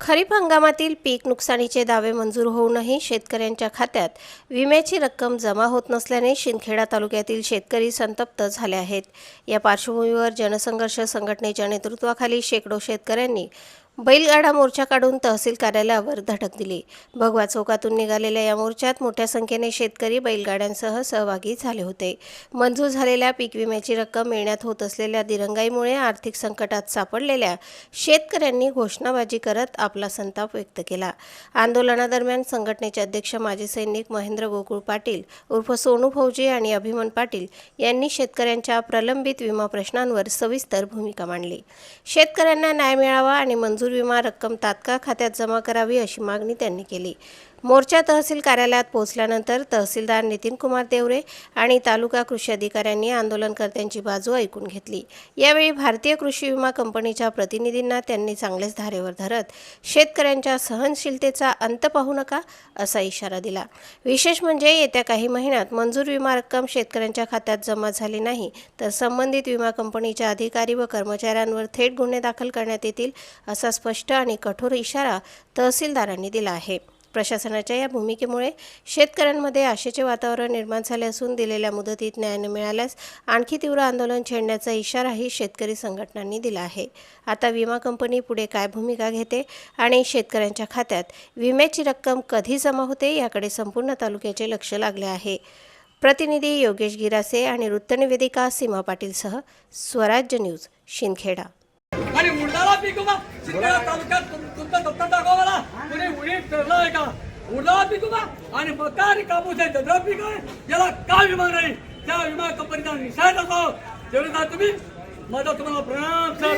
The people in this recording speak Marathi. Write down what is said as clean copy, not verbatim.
खरीप हंगामातील पीक नुकसानीचे दावे मंजूर होऊनही शेतकऱ्यांच्या खात्यात विम्याची रक्कम जमा होत नसल्याने शिंदखेडा तालुक्यातील शेतकरी संतप्त झाले आहेत। या पार्श्वभूमीवर जनसंघर्ष संघटनेच्या नेतृत्वाखाली शेकडो शेतकऱ्यांनी बैलगाडा मोर्चा काढून तहसील कार्यालयावर धडक दिली। भगवा चौकातून निघालेल्या या मोर्चात मोठ्या संख्येने शेतकरी बैलगाड्यांसह सहभागी झाले होते। मंजूर झालेल्या पीक विम्याची रक्कम मिळण्यात होत असलेल्या दिरंगाईमुळे आर्थिक संकटात सापडलेल्या शेतकऱ्यांनी घोषणाबाजी करत आपला संताप व्यक्त केला। आंदोलनादरम्यान संघटनेचे अध्यक्ष माजी सैनिक महेंद्र गोकुळ पाटील उर्फ सोनू फौजी आणि अभिमन पाटील यांनी शेतकऱ्यांच्या प्रलंबित विमा प्रश्नांवर सविस्तर भूमिका मांडली। शेतकऱ्यांना न्याय मिळावा आणि मंजूर विमा रक्कम तात्काळ खात्यात जमा करावी अशी मागणी त्यांनी केली। मोर्चा तहसील कार्यालयात पोहोचल्यानंतर तहसीलदार नितीन कुमार देवरे आणि तालुका कृषी अधिकाऱ्यांनी आंदोलनकर्त्यांची बाजू ऐकून घेतली। यावेळी भारतीय कृषी विमा कंपनीच्या प्रतिनिधींना त्यांनी चांगलेच धारेवर धरत शेतकऱ्यांच्या सहनशीलतेचा अंत पाहू नका असा इशारा दिला। विशेष म्हणजे येत्या काही महिन्यात मंजूर विमा रक्कम शेतकऱ्यांच्या खात्यात जमा झाली नाही तर संबंधित विमा कंपनीच्या अधिकारी व कर्मचाऱ्यांवर थेट गुन्हे दाखल करण्यात येतील असा स्पष्ट आणि कठोर इशारा तहसीलदारांनी दिला आहे। प्रशासनाच्या या भूमिकेमुळे शेतकऱ्यांमध्ये आशेचे वातावरण निर्माण झाले असून दिलेल्या मुदतीत न्याय न मिळाल्यास आणखी तीव्र आंदोलन छेडण्याचा इशाराही शेतकरी संघटनांनी दिला आहे। आता विमा कंपनी पुढे काय भूमिका घेते आणि शेतकऱ्यांच्या खात्यात विम्याची रक्कम कधी जमा होते याकडे संपूर्ण तालुक्याचे लक्ष लागले आहे। प्रतिनिधी योगेश गिरासे आणि वृत्तनिवेदिका सीमा पाटीलसह स्वराज्य न्यूज शिंदखेडा। आणि उडदाला पीक विमा शिंदखेडा तालुक्यात तुमचं दप्तर दाखवा मला कुणी उडीद पेरलं आहे का? उडदाला पीक विमा आणि मका आणि कापूस आहे त्याचं पीक आहे याला का विमा नाही त्या विमा कंपनीचा निषेध असो तेवढा तुम्ही माझा तुम्हाला प्रणाम सर।